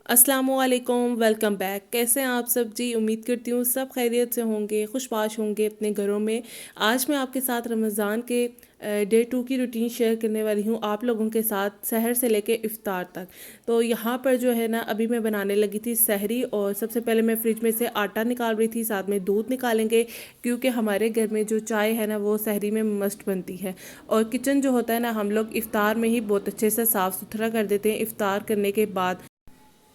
अस्सलामुअलैकुम, welcome back. कैसे हैं आप सब जी? उम्मीद करती हूँ सब खैरियत से होंगे, खुशबाश होंगे अपने घरों में। आज मैं आपके साथ रमज़ान के डे 2 की रूटीन शेयर करने वाली हूँ आप लोगों के साथ, सहर से लेके इफ़्तार तक। तो यहाँ पर जो है ना, अभी मैं बनाने लगी थी सहरी, और सबसे पहले मैं फ्रिज में से आटा निकाल रही थी, साथ में दूध निकालेंगे, क्योंकि हमारे घर में जो चाय है ना वो सहरी में मस्ट बनती है। और किचन जो होता है ना, हम लोग इफ़्तार में ही बहुत अच्छे से साफ़ सुथरा कर देते हैं। इफ़्तार करने के बाद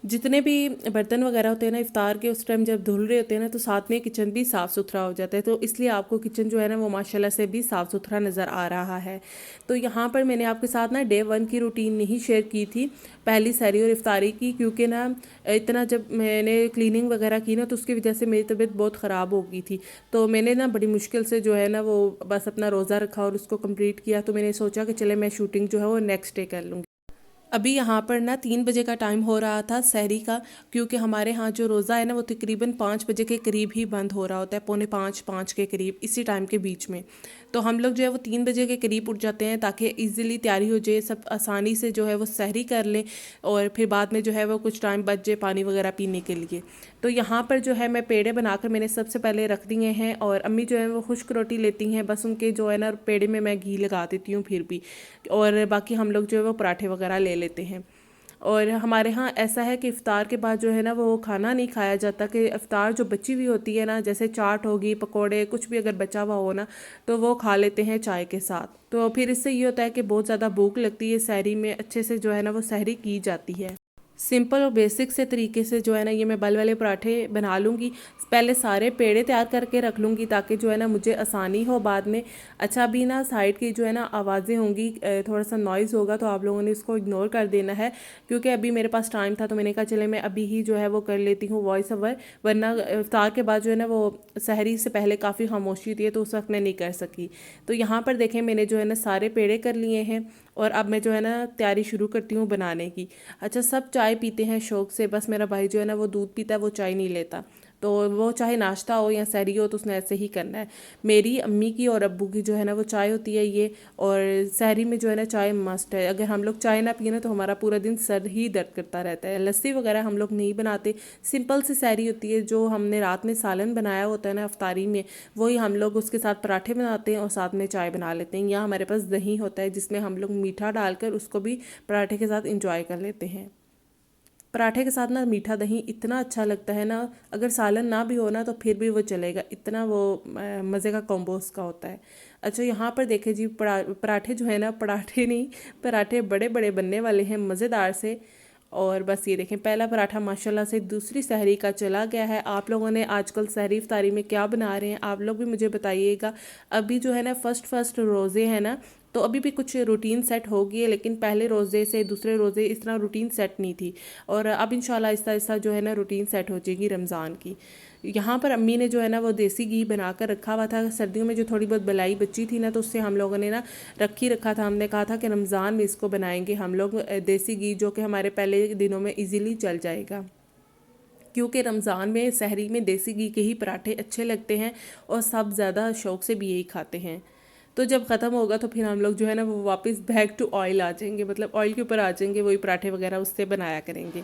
जितने भी बर्तन वगैरह होते हैं ना, इफ्तार के उस टाइम जब धुल रहे होते हैं ना, तो साथ में किचन भी साफ़ सुथरा हो जाता है। तो इसलिए आपको किचन जो है ना वो माशाल्लाह से भी साफ़ सुथरा नज़र आ रहा है। तो यहाँ पर मैंने आपके साथ ना डे 1 की रूटीन नहीं शेयर की थी, पहली सहरी और इफ्तारी की, क्योंकि ना इतना जब मैंने क्लीनिंग वगैरह की ना, तो उसकी वजह से मेरी तबीयत बहुत ख़राब हो गई थी। तो मैंने ना बड़ी मुश्किल से जो है ना वो बस अपना रोज़ा रखा और उसको कम्प्लीट किया। तो मैंने सोचा कि चले मैं शूटिंग जो है वो नेक्स्ट डे कर लूँगी। अभी यहाँ पर ना 3 बजे का टाइम हो रहा था सहरी का, क्योंकि हमारे यहाँ जो रोज़ा है ना वो तकरीबन 5 बजे के करीब ही बंद हो रहा होता है, पौने 5 के करीब, इसी टाइम के बीच में। तो हम लोग जो है वो 3 बजे के करीब उठ जाते हैं, ताकि इजीली तैयारी हो जाए, सब आसानी से जो है वो सहरी कर लें, और फिर बाद में जो है वो कुछ टाइम बच जाए पानी वगैरह पीने के लिए। तो यहाँ पर जो है मैं पेड़े बनाकर मैंने सबसे पहले रख दिए हैं, और अम्मी जो है वो खुश्क रोटी लेती हैं, बस उनके जो है ना पेड़े में मैं घी लगा देती हूँ फिर भी, और बाकी हम लोग जो है वो पराठे वगैरह ले लेते हैं। और हमारे यहाँ ऐसा है कि इफ़्तार के बाद जो है ना वो खाना नहीं खाया जाता, कि इफ़्तार जो बची हुई होती है ना, जैसे चाट होगी, पकोड़े, कुछ भी अगर बचा हुआ हो ना, तो वो खा लेते हैं चाय के साथ। तो फिर इससे ये होता है कि बहुत ज़्यादा भूख लगती है, सहरी में अच्छे से जो है ना वो सहरी की जाती है। सिंपल और बेसिक से तरीके से जो है ना ये मैं बल वाले पराठे बना लूँगी। पहले सारे पेड़े तैयार करके रख लूँगी, ताकि जो है ना मुझे आसानी हो बाद में। अच्छा, अभी ना साइड की जो है ना आवाज़ें होंगी, थोड़ा सा नॉइज़ होगा, तो आप लोगों ने इसको इग्नोर कर देना है, क्योंकि अभी मेरे पास टाइम था, तो मैंने कहा चले मैं अभी ही जो है वो कर लेती हूँ वॉइस ओवर, वरना इफ्तार के बाद जो है ना वो सहरी से पहले काफ़ी खामोशी थी, तो उस वक्त मैं नहीं कर सकी। तो यहाँ पर देखें, मैंने जो है ना सारे पेड़े कर लिए हैं, और अब मैं जो है ना तैयारी शुरू करती हूँ बनाने की। अच्छा, सब चाय पीते हैं शौक से, बस मेरा भाई जो है ना वो दूध पीता है, वो चाय नहीं लेता। तो वो चाहे नाश्ता हो या सहरी हो, तो उसने ऐसे ही करना है। मेरी अम्मी की और अब्बू की जो है ना वो चाय होती है ये, और सहरी में जो है ना चाय मस्ट है। अगर हम लोग चाय ना पिए ना, तो हमारा पूरा दिन सर ही दर्द करता रहता है। लस्सी वगैरह हम लोग नहीं बनाते, सिंपल सी सहरी होती है। जो हमने रात में सालन बनाया होता है ना अफ्तारी में, वही हम लोग उसके साथ पराठे बनाते हैं और साथ में चाय बना लेते हैं, या हमारे पास दही होता है जिसमें हम लोग मीठा डालकर उसको भी पराठे के साथ इंजॉय कर लेते हैं। पराठे के साथ ना मीठा दही इतना अच्छा लगता है ना, अगर सालन ना भी हो ना तो फिर भी वो चलेगा, इतना वो मज़े का कॉम्बो उसका होता है। अच्छा, यहाँ पर देखे जी, पराठे जो है ना, पराठे नहीं, पराठे बड़े बड़े बनने वाले हैं मज़ेदार से। और बस ये देखें, पहला पराठा माशाल्लाह से दूसरी सहरी का चला गया है। आप लोगों ने आजकल सहरी इफ्तारी में क्या बना रहे हैं, आप लोग भी मुझे बताइएगा। अभी जो है ना फर्स्ट फर्स्ट रोज़े हैं ना, तो अभी भी कुछ रूटीन सेट हो गई है, लेकिन पहले रोज़े से दूसरे रोज़े इस तरह रूटीन सेट नहीं थी। और अब इंशाल्लाह आहिस्ता आहिस्ता जो है ना रूटीन सेट हो जाएगी रमज़ान की। यहाँ पर अम्मी ने जो है ना वो देसी घी बना कर रखा हुआ था, सर्दियों में जो थोड़ी बहुत बलाई बची थी ना, तो उससे हम लोगों ने ना रखा था। हमने कहा था कि रमज़ान में इसको बनाएंगे हम लोग, देसी घी, जो कि हमारे पहले दिनों में इजीली चल जाएगा, क्योंकि रमज़ान में सहरी में देसी घी के ही पराठे अच्छे लगते हैं, और सब ज़्यादा शौक से भी यही खाते हैं। तो जब ख़त्म होगा तो फिर हम लोग जो है ना वो वापस बैक टू ऑयल आ जाएंगे, मतलब ऑयल के ऊपर आ जाएंगे, वही पराठे वगैरह उससे बनाया करेंगे।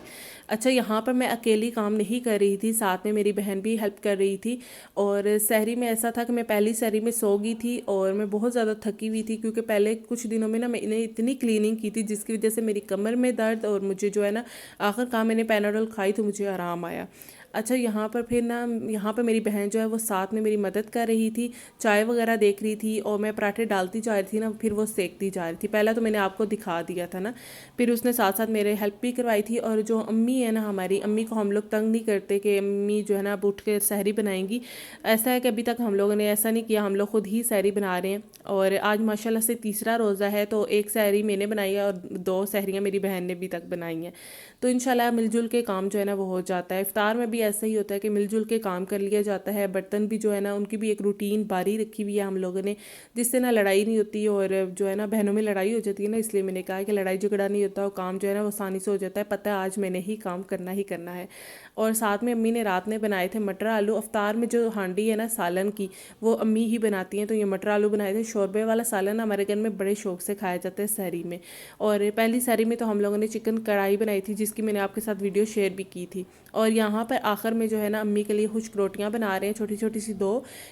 अच्छा, यहाँ पर मैं अकेली काम नहीं कर रही थी, साथ में मेरी बहन भी हेल्प कर रही थी। और सहरी में ऐसा था कि मैं पहली सहरी में सो गई थी, और मैं बहुत ज़्यादा थकी हुई थी, क्योंकि पहले कुछ दिनों में ना मैंने इतनी क्लीनिंग की थी, जिसकी वजह से मेरी कमर में दर्द, और मुझे जो है ना आखिरकार मैंने पैनाडोल खाई तो मुझे आराम आया। अच्छा, यहाँ पर फिर ना, यहाँ पर मेरी बहन जो है वो साथ में मेरी मदद कर रही थी, चाय वगैरह देख रही थी, और मैं पराठे डालती जा रही थी ना, फिर वो सेकती जा रही थी। पहला तो मैंने आपको दिखा दिया था ना, फिर उसने साथ साथ मेरे हेल्प भी करवाई थी। और जो अम्मी है ना, हमारी अम्मी को हम लोग तंग नहीं करते कि अम्मी जो है ना अब उठ के सहरी बनाएंगी। ऐसा है कि अभी तक हम लोगों ने ऐसा नहीं किया, हम लोग खुद ही सहरी बना रहे हैं। और आज माशाल्लाह से तीसरा रोज़ा है, तो एक सहरी मैंने बनाई है, और 2 सहरियाँ मेरी बहन ने भी तक बनाई हैं। तो इंशाल्लाह मिलजुल के काम जो है ना वो हो जाता है। इफ्तार में भी ऐसा ही होता है कि मिलजुल के काम कर लिया जाता है। बर्तन भी जो है ना उनकी भी एक रूटीन बारी रखी हुई है हम लोगों ने, जिससे ना लड़ाई नहीं होती। और जो है ना बहनों में लड़ाई हो जाती है ना, इसलिए मैंने कहा कि लड़ाई झगड़ा नहीं होता और काम जो है ना वो आसानी से हो जाता है। पता है आज मैंने ही काम करना ही करना है। और साथ में अम्मी ने रात में बनाए थे मटर आलू। अफ्तार में जो हांडी है ना सालन की, वो अम्मी ही बनाती हैं। तो ये मटर आलू बनाए थे। शोरबे वाला सालन हमारे घर में बड़े शौक से खाया जाता है सहरी में। और पहली सहरी में तो हम लोगों ने चिकन कढ़ाई बनाई थी, जिसकी मैंने आपके साथ वीडियो शेयर भी की थी। और यहाँ पर आखिर में जो है ना अम्मी के लिए खुश्क रोटियाँ बना रहे हैं, छोटी छोटी सी दो।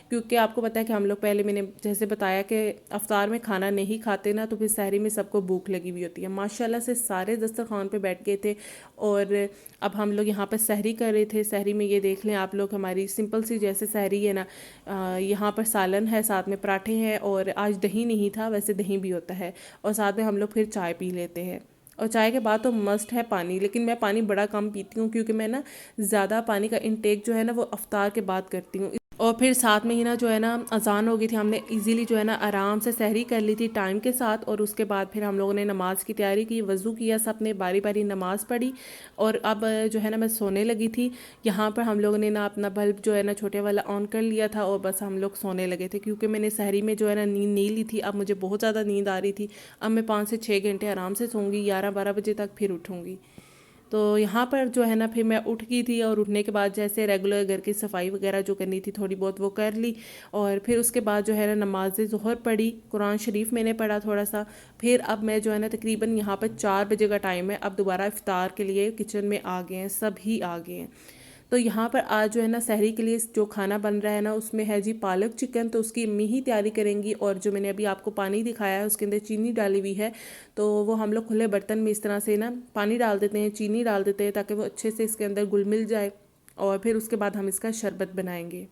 क्योंकि आपको पता है कि हम लोग पहले मैंने जैसे बताया कि अफ्तार में खाना नहीं खाते ना, तो फिर सहरी में सबको भूख लगी हुई होती है। माशाल्लाह से सारे दस्तरखान पे बैठ गए थे। और अब हम लोग यहाँ पर सहरी कर रहे थे। सहरी में ये देख लें आप लोग, हमारी सिंपल सी जैसे सहरी है ना, यहाँ पर सालन है, साथ में पराठे हैं। और आज दही नहीं था, वैसे दही भी होता है। और साथ में हम लोग फिर चाय पी लेते हैं। और चाय के बाद तो मस्ट है पानी, लेकिन मैं पानी बड़ा कम पीती हूँ, क्योंकि मैं ना ज़्यादा पानी का इंटेक जो है ना वो अफ्तार के बाद करती हूँ। और फिर साथ में ही ना जो है ना अजान हो गई थी। हमने इजीली जो है ना आराम से सहरी कर ली थी टाइम के साथ। और उसके बाद फिर हम लोगों ने नमाज़ की तैयारी की, वज़ू किया, सब ने बारी बारी नमाज़ पढ़ी। और अब जो है ना मैं सोने लगी थी। यहाँ पर हम लोगों ने ना अपना बल्ब जो है ना छोटे वाला ऑन कर लिया था, और बस हम लोग सोने लगे थे। क्योंकि मैंने सहरी में जो है ना नींद नहीं ली थी। अब मुझे बहुत ज़्यादा नींद आ रही थी। अब मैं 5 से 6 घंटे आराम से सोऊंगी, 11-12 बजे तक फिर उठूँगी। तो यहाँ पर जो है ना फिर मैं उठ गई थी। और उठने के बाद जैसे रेगुलर घर की सफाई वगैरह जो करनी थी थोड़ी बहुत वो कर ली। और फिर उसके बाद जो है ना नमाज ज़ोहर पढ़ी, कुरान शरीफ मैंने पढ़ा थोड़ा सा। फिर अब मैं जो है ना तकरीबन यहाँ पर 4 बजे का टाइम है, अब दोबारा इफ्तार के लिए किचन में आ गए हैं, सब ही आ गए हैं। तो यहाँ पर आज जो है ना सहरी के लिए जो खाना बन रहा है ना, उसमें है जी पालक चिकन। तो उसकी अम्मी ही तैयारी करेंगी। और जो मैंने अभी आपको पानी दिखाया है उसके अंदर चीनी डाली हुई है। तो वो हम लोग खुले बर्तन में इस तरह से ना पानी डाल देते हैं, चीनी डाल देते हैं, ताकि वो अच्छे से इसके अंदर घुल मिल जाए। और फिर उसके बाद हम इसका शरबत बनाएंगे।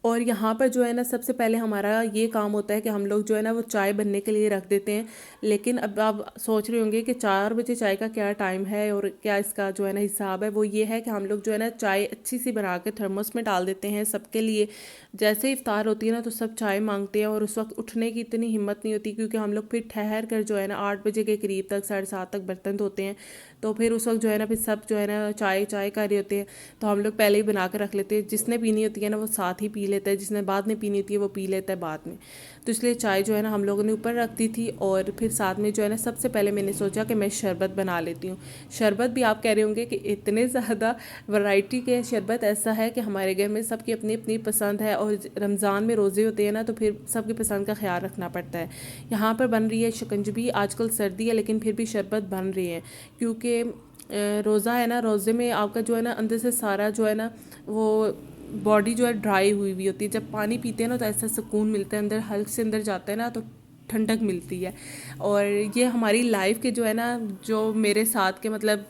और यहाँ पर जो है ना सबसे पहले हमारा ये काम होता है कि हम लोग जो है ना वो चाय बनने के लिए रख देते हैं। लेकिन अब आप सोच रहे होंगे कि 4 बजे चाय का क्या टाइम है और क्या इसका जो है ना हिसाब है। वो ये है कि हम लोग जो है ना चाय अच्छी सी बना के थर्मस में डाल देते हैं सबके लिए। जैसे ही इफ्तार होती है ना तो सब चाय मांगते हैं, और उस वक्त उठने की इतनी हिम्मत नहीं होती, क्योंकि हम लोग फिर ठहर कर जो है ना 8 बजे के करीब तक, 7:30 तक बर्तन धोते हैं। तो फिर उस वक्त जो है ना फिर सब जो है ना चाय चाय कर रहे होते हैं। तो हम लोग पहले ही बना कर रख लेते हैं। जिसने पीनी होती है ना वो साथ ही पी लेता है, जिसने बाद में पीनी होती है वो पी लेता है बाद में। तो इसलिए चाय जो है ना हम लोगों ने ऊपर रख दी थी। और फिर साथ में जो है ना सबसे पहले मैंने सोचा कि मैं शरबत बना लेती हूँ। शरबत भी आप कह रहे होंगे कि इतने ज़्यादा वैरायटी के शरबत, ऐसा है कि हमारे घर में सबकी अपनी अपनी पसंद है। और रमज़ान में रोज़े होते हैं ना, तो फिर सबकी पसंद का ख्याल रखना पड़ता है। यहाँ पर बन रही है शिकंजबी। आजकल सर्दी है लेकिन फिर भी शरबत बन रही है, क्योंकि रोज़ा है ना, रोज़े में आपका जो है ना अंदर से सारा जो है ना वो बॉडी जो है ड्राई हुई हुई होती है। जब पानी पीते हैं ना तो ऐसा सुकून मिलता है, अंदर हल्क से अंदर जाता है ना तो ठंडक मिलती है। और ये हमारी लाइफ के जो है ना, जो मेरे साथ के मतलब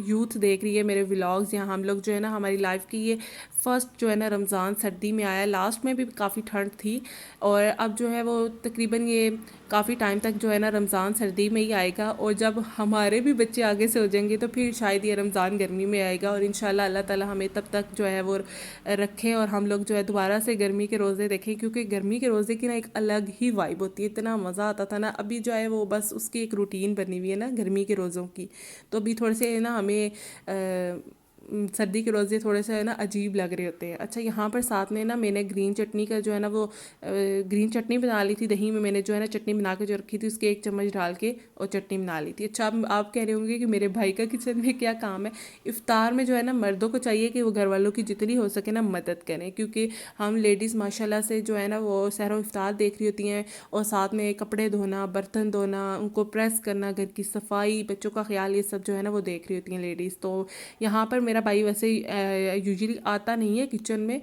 यूथ देख रही है मेरे व्लॉग्स, यहाँ हम लोग जो है ना हमारी लाइफ की ये फर्स्ट जो है ना रमज़ान सर्दी में आया। लास्ट में भी काफ़ी ठंड थी, और अब जो है वो तकरीबन ये काफ़ी टाइम तक जो है ना रमज़ान सर्दी में ही आएगा। और जब हमारे भी बच्चे आगे से हो जाएंगे तो फिर शायद ये रमज़ान गर्मी में आएगा। और इंशाल्लाह अल्लाह ताला हमें तब तक जो है वो रखें, और हम लोग जो है दोबारा से गर्मी के रोज़े देखें। क्योंकि गर्मी के रोज़े की ना एक अलग ही वाइब होती है, इतना मज़ा आता था ना। अभी जो है वो बस उसकी एक रूटीन बनी हुई है ना गर्मी के रोज़ों की। तो अभी थोड़े से ना हमें सर्दी के रोज़े थोड़े से ना अजीब लग रहे होते हैं। अच्छा, यहाँ पर साथ में ना मैंने ग्रीन चटनी का जो है ना वो ग्रीन चटनी बना ली थी। दही में मैंने जो है ना चटनी बना के जो रखी थी उसके 1 चम्मच डाल के और चटनी बना ली थी। अच्छा, अब आप कह रहे होंगे कि मेरे भाई का किचन में क्या काम है। इफ्तार में जो है ना मर्दों को चाहिए कि वो घर वालों की जितनी हो सके ना मदद करें, क्योंकि हम लेडीज़ माशाल्लाह से जो है ना वो सहरो इफ्तार देख रही होती हैं, और साथ में कपड़े धोना, बर्तन धोना, उनको प्रेस करना, घर की सफाई, बच्चों का ख्याल, ये सब जो है ना वो देख रही होती हैं लेडीज़। तो यहाँ पर मेरा भाई वैसे यूजुअली आता नहीं है किचन में।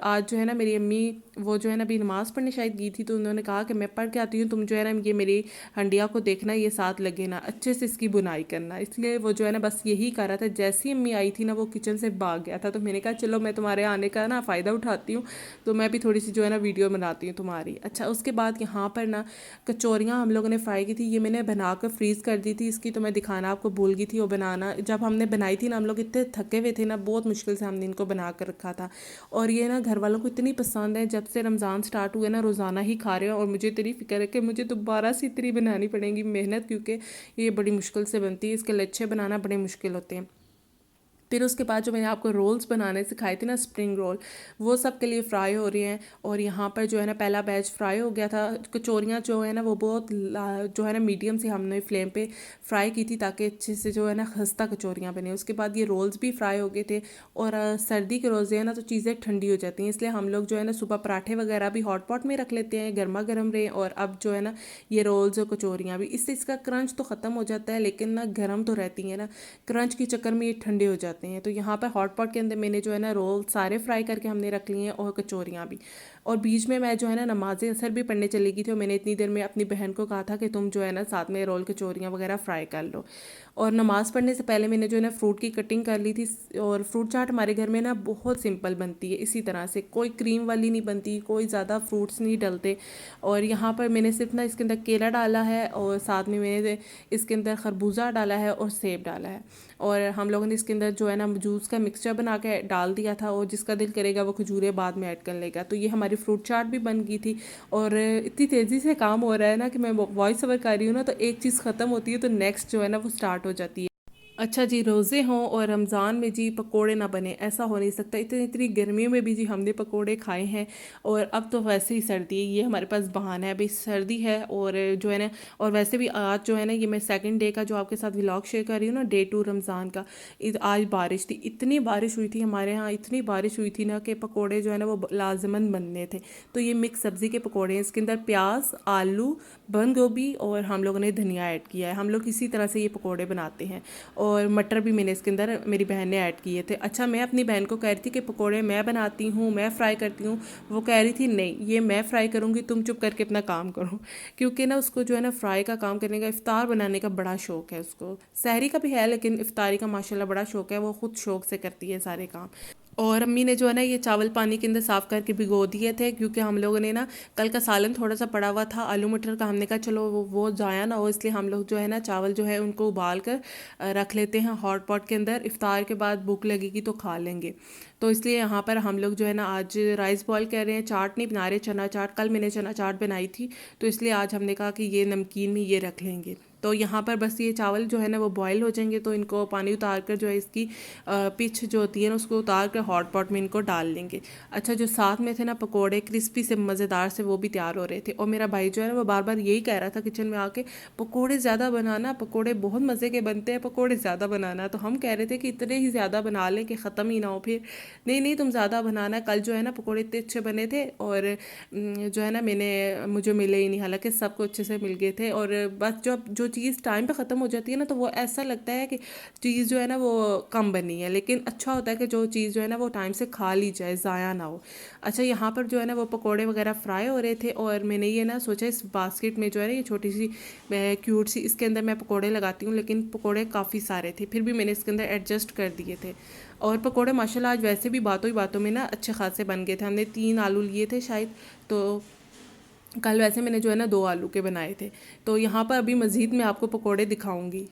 आज जो है ना मेरी अम्मी वो जो है ना अभी नमाज़ पढ़ने शायद गई थी, तो उन्होंने कहा कि मैं पढ़ के आती हूँ, तुम जो है ना ये मेरी हंडिया को देखना, ये साथ लगे ना, अच्छे से इसकी बुनाई करना। इसलिए वो जो है ना बस यही कर रहा था। जैसी अम्मी आई थी ना वो किचन से भाग गया था। तो मैंने कहा चलो मैं तुम्हारे आने का ना फ़ायदा उठाती हूँ, तो मैं भी थोड़ी सी जो है ना वीडियो बनाती हूँ तुम्हारी। अच्छा, उसके बाद यहाँ पर ना कचौरियाँ हम लोगों ने फ्राई की थी। ये मैंने बना कर फ्रीज़ कर दी थी, इसकी तो मैं दिखाना आपको भूल गई थी। वो बनाना जब हमने बनाई थी ना, हम लोग इतने थके हुए थे ना, बहुत मुश्किल से हमने इनको बना कर रखा था। और ये ना घर वालों को इतनी पसंद है, जब से रमज़ान स्टार्ट हुए ना रोज़ाना ही खा रहे हैं। और मुझे इतनी फ़िक्र है कि मुझे दोबारा से इतनी बनानी पड़ेगी मेहनत, क्योंकि ये बड़ी मुश्किल से बनती है। इसके लच्छे बनाना बड़े मुश्किल होते हैं। फिर उसके बाद जो मैंने आपको रोल्स बनाने सिखाए थे ना, स्प्रिंग रोल, वो सब के लिए फ्राई हो रही हैं। और यहाँ पर जो है ना पहला बैच फ्राई हो गया था। कचौरियाँ जो है ना वो बहुत जो है ना मीडियम से हमने फ्लेम पे फ्राई की थी, ताकि अच्छे से जो है ना खस्ता कचौरियाँ बने। उसके बाद ये रोल्स भी फ्राई हो गए थे। और सर्दी के रोज़े है ना तो चीज़ें ठंडी हो जाती हैं, इसलिए हम लोग जो है ना सुबह पराठे वगैरह भी हॉट पॉट में रख लेते हैं, गर्मा गर्म रहे। और अब जो है ना ये रोल्स और कचौरियाँ भी, इससे इसका क्रंच तो ख़त्म हो जाता है, लेकिन ना गर्म तो रहती हैं ना, क्रंच के चक्कर में ये ठंडे हो जाते हैं। तो यहाँ पर हॉट पॉट के अंदर मैंने जो है ना रोल सारे फ्राई करके हमने रख लिए हैं, और कचौरियाँ भी। और बीच में मैं जो है ना नमाज असर भी पढ़ने चली गई थी, और मैंने इतनी देर में अपनी बहन को कहा था कि तुम जो है ना साथ में रोल कचौरियाँ वगैरह फ्राई कर लो। और नमाज़ पढ़ने से पहले मैंने जो है ना फ्रूट की कटिंग कर ली थी। और फ्रूट चाट हमारे घर में ना बहुत सिंपल बनती है, इसी तरह से कोई क्रीम वाली नहीं बनती, कोई ज़्यादा फ्रूट्स नहीं डलते। और यहाँ पर मैंने सिर्फ ना इसके अंदर केला डाला है, और साथ में मैंने इसके अंदर खरबूजा डाला है और सेब डाला है। और हम लोगों ने इसके अंदर जो है ना जूस का मिक्सचर बना के डाल दिया था, और जिसका दिल करेगा वो खजूरें बाद में ऐड कर लेगा। तो ये हमारी फ्रूट चाट भी बन गई थी। और इतनी तेज़ी से काम हो रहा है ना कि मैं वॉइस ओवर कर रही हूँ ना, तो एक चीज़ ख़त्म होती है तो नेक्स्ट जो है ना वो स्टार्ट हो जाती है। अच्छा जी, रोज़े हों और रमज़ान में जी पकोड़े ना बने, ऐसा हो नहीं सकता। इतनी इतनी गर्मियों में भी जी हमने पकोड़े खाए हैं। और अब तो वैसे ही सर्दी है, ये हमारे पास बहाना है, अभी सर्दी है। और जो है ना, और वैसे भी आज जो है ना, ये मैं सेकंड डे का जो आपके साथ व्लॉग शेयर कर रही हूँ ना, डे 2 रमज़ान का। आज बारिश थी, इतनी बारिश हुई थी हमारे यहाँ, इतनी बारिश हुई थी ना कि पकोड़े जो है ना वो लाजमन बनने थे। तो ये मिक्स सब्ज़ी के पकोड़े हैं, इसके अंदर प्याज, आलू, बंद गोभी और हम लोगों ने धनिया ऐड किया है। हम लोग इसी तरह से ये पकोड़े बनाते हैं। और मटर भी मैंने इसके अंदर मेरी बहन ने ऐड किए थे। अच्छा, मैं अपनी बहन को कह रही थी कि पकोड़े मैं बनाती हूँ, मैं फ्राई करती हूँ। वो कह रही थी नहीं, ये मैं फ्राई करूँगी, तुम चुप करके अपना काम करो। क्योंकि ना उसको जो है ना फ्राई का काम करने का, इफ्तार बनाने का बड़ा शौक है उसको। सहरी का भी है, लेकिन इफ्तारी का माशाल्लाह बड़ा शौक है, वो खुद शौक से करती है सारे काम। और अम्मी ने जो है ना ये चावल पानी के अंदर साफ़ करके भिगो दिए थे, क्योंकि हम लोगों ने ना कल का सालन थोड़ा सा पड़ा हुआ था आलू मटर का। हमने कहा चलो वो ज़ाया ना हो, इसलिए हम लोग जो है ना चावल जो है उनको उबाल कर रख लेते हैं हॉट पॉट के अंदर। इफ्तार के बाद भूख लगेगी तो खा लेंगे। तो इसलिए यहाँ पर हम लोग जो है ना आज राइस बॉयल कर रहे हैं, चाट नहीं बना रहे, चना चाट। कल मैंने चना चाट बनाई थी, तो इसलिए आज हमने कहा कि ये नमकीन में ये रख लेंगे। तो यहाँ पर बस ये चावल जो है ना वो बॉयल हो जाएंगे, तो इनको पानी उतार कर जो है इसकी पिच जो होती है ना उसको उतार कर हॉट पॉट में इनको डाल लेंगे। अच्छा, जो साथ में थे ना पकोड़े क्रिस्पी से मज़ेदार से, वो भी तैयार हो रहे थे। और मेरा भाई जो है ना वो बार बार यही कह रहा था किचन में आके, पकोड़े ज़्यादा बनाना, पकोड़े बहुत मज़े के बनते हैं, पकोड़े ज़्यादा बनाना। तो हम कह रहे थे कि इतने ही ज़्यादा बना लें कि ख़त्म ही ना हो फिर। नहीं नहीं, तुम ज़्यादा बनाना। कल जो है ना पकोड़े इतने अच्छे बने थे, और जो है ना मुझे मिले ही नहीं, हालांकि सबको अच्छे से मिल गए थे। और बस जब जो चीज़ टाइम पे ख़त्म हो जाती है ना, तो वो ऐसा लगता है कि चीज़ जो है ना वो कम बनी है। लेकिन अच्छा होता है कि जो चीज़ जो है ना वो टाइम से खा ली जाए, ज़ाया ना हो। अच्छा, यहाँ पर जो है ना वो पकोड़े वगैरह फ्राई हो रहे थे, और मैंने ये ना सोचा इस बास्केट में जो है ना ये छोटी सी क्यूट सी, इसके अंदर मैं पकोड़े लगाती हूँ। लेकिन पकोड़े काफ़ी सारे थे, फिर भी मैंने इसके अंदर एडजस्ट कर दिए थे। और पकोड़े माशाल्लाह आज वैसे भी बातों ही बातों में ना अच्छे खासे बन गए थे। हमने 3 आलू लिए थे शायद, तो कल वैसे मैंने जो है ना 2 आलू के बनाए थे। तो यहाँ पर अभी मज़ीद मैं आपको पकोड़े दिखाऊंगी।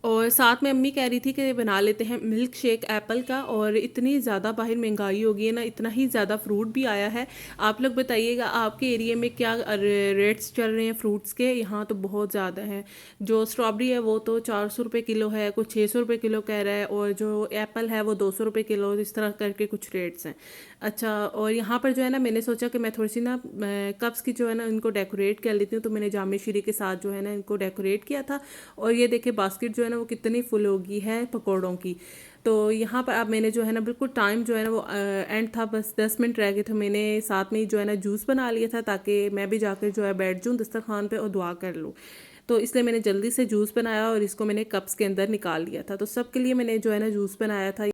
और साथ में अम्मी कह रही थी कि बना लेते हैं मिल्क शेक एप्पल का। और इतनी ज़्यादा बाहर महंगाई हो गई है ना, इतना ही ज़्यादा फ्रूट भी आया है। आप लोग बताइएगा आपके एरिया में क्या रेट्स चल रहे हैं फ्रूट्स के। यहाँ तो बहुत ज़्यादा है। जो स्ट्रॉबेरी है वो तो 400 रुपये किलो है, कुछ 600 रुपये किलो कह रहा है, और जो एप्पल है वो 200 रुपये किलो, इस तरह करके कुछ रेट्स हैं। अच्छा, और यहाँ पर जो है ना मैंने सोचा कि मैं थोड़ी सी ना कप्स की जो है ना इनको डेकोरेट कर लेती हूँ। तो मैंने जामे शीरी के साथ जो है ना इनको डेकोरेट किया था। और ये देखिए बास्केट जो है ना वो कितनी फुल हो गई है पकौड़ों की। तो यहाँ पर अब मैंने जो है ना बिल्कुल टाइम जो है ना वो एंड था, बस 10 मिनट रह गए थे। मैंने साथ में ही जो है ना जूस बना लिया था, ताकि मैं भी जाकर जो है बैठ जाऊँ दस्तरखान पे और दुआ कर लूँ। तो इसलिए मैंने जल्दी से जूस बनाया, और इसको मैंने कप्स के अंदर निकाल लिया था। तो सबके लिए मैंने जो है ना जूस बनाया था।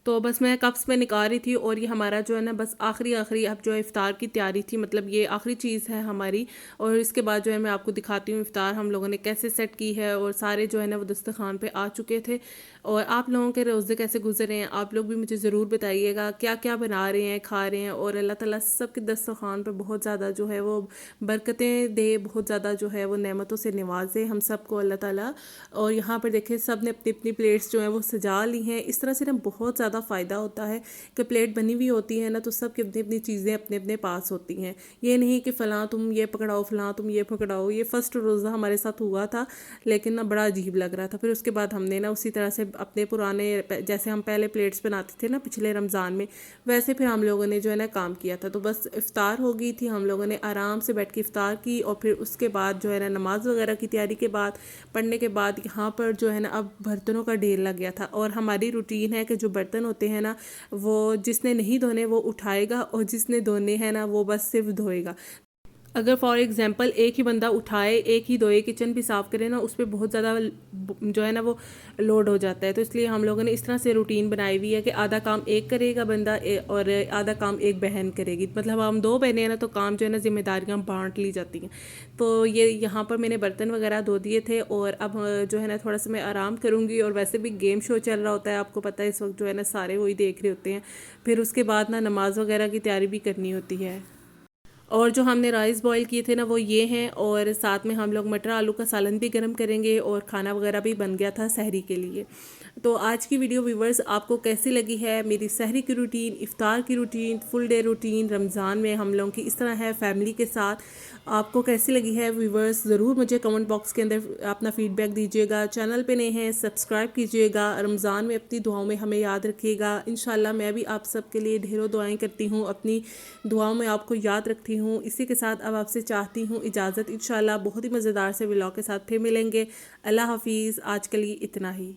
तो बस मैं कप्स में निकाल रही थी, और ये हमारा जो है ना बस आखिरी आखिरी अब जो है इफ़्तार की तैयारी थी, मतलब ये आखिरी चीज़ है हमारी। और इसके बाद जो है मैं आपको दिखाती हूँ इफ़्तार हम लोगों ने कैसे सेट की है। और सारे जो है ना वो दस्तरखान पे आ चुके थे। और आप लोगों के रोज़े कैसे गुजरे हैं, आप लोग भी मुझे ज़रूर बताइएगा, क्या क्या बना रहे हैं, खा रहे हैं। और अल्लाह ताला सबके दस्तरखान पे बहुत ज़्यादा जो है वो बरकतें दे, बहुत ज़्यादा जो है वो नेमतों से नवाजे हम सबको अल्लाह ताला। और यहाँ पर देखें सब ने अपनी अपनी प्लेट्स जो है वो सजा ली हैं। इस तरह से ना बहुत ज़्यादा सा फ़ायदा होता है कि प्लेट बनी हुई होती है ना, तो सब की अपनी अपनी चीज़ें अपने अपने पास होती हैं। ये नहीं कि फ़लाँ तुम ये पकड़ाओ, फ़लाँ तुम ये पकड़ाओ। ये फ़र्स्ट रोज़ा हमारे साथ हुआ था, लेकिन ना बड़ा अजीब लग रहा था। फिर उसके बाद हमने ना उसी तरह से अपने पुराने जैसे हम पहले प्लेट्स बनाते थे ना पिछले रमज़ान में, वैसे फिर हम लोगों ने जो है ना काम किया था। तो बस इफ़्तार हो गई थी, हम लोगों ने आराम से बैठ के इफ़्तार की और फिर उसके बाद जो है ना नमाज़ वगैरह की तैयारी के बाद पढ़ने के बाद यहाँ पर जो है ना अब बर्तनों का ढेर लग गया था। और हमारी रूटीन है कि जो बर्तन होते हैं ना, वो जिसने नहीं धोने वो उठाएगा और जिसने धोने हैं ना वो बस सिर्फ धोएगा। अगर फॉर एग्जांपल एक ही बंदा उठाए, एक ही धोए, किचन भी साफ़ करे ना, उस पर बहुत ज़्यादा जो है ना वो लोड हो जाता है। तो इसलिए हम लोगों ने इस तरह से रूटीन बनाई हुई है कि आधा काम एक करेगा बंदा और आधा काम एक बहन करेगी। मतलब हम दो बहनें हैं ना, तो काम जो है ना जिम्मेदारियाँ बांट ली जाती हैं। तो ये यहाँ पर मैंने बर्तन वगैरह धो दिए थे और अब जो है ना थोड़ा सा मैं आराम करूँगी। और वैसे भी गेम शो चल रहा होता है, आपको पता है इस वक्त जो है ना सारे वही देख रहे होते हैं। फिर उसके बाद ना नमाज़ वगैरह की तैयारी भी करनी होती है। और जो हमने राइस बॉईल किए थे ना वो ये हैं, और साथ में हम लोग मटर आलू का सालन भी गर्म करेंगे और खाना वगैरह भी बन गया था सहरी के लिए। तो आज की वीडियो व्यूवर्स आपको कैसी लगी है? मेरी सहरी की रूटीन, इफ़्तार की routine, full day routine Ramzan में हम लोगों की इस तरह है फैमिली के साथ, आपको कैसी लगी है व्यूवर्स? ज़रूर मुझे कमेंट बॉक्स के अंदर अपना फ़ीडबैक दीजिएगा। चैनल पे नए हैं सब्सक्राइब कीजिएगा। रमज़ान में अपनी दुआओं में हमें याद रखिएगा। इंशाल्लाह मैं भी आप सबके लिए ढेरों दुआएं करती हूँ, अपनी दुआओं में आपको याद रखती हूँ। इसी के साथ अब आपसे चाहती हूँ इजाज़त। इंशाल्लाह बहुत ही मज़ेदार से व्लॉग के साथ फिर मिलेंगे। अल्लाह हाफिज़। आज के लिए इतना ही।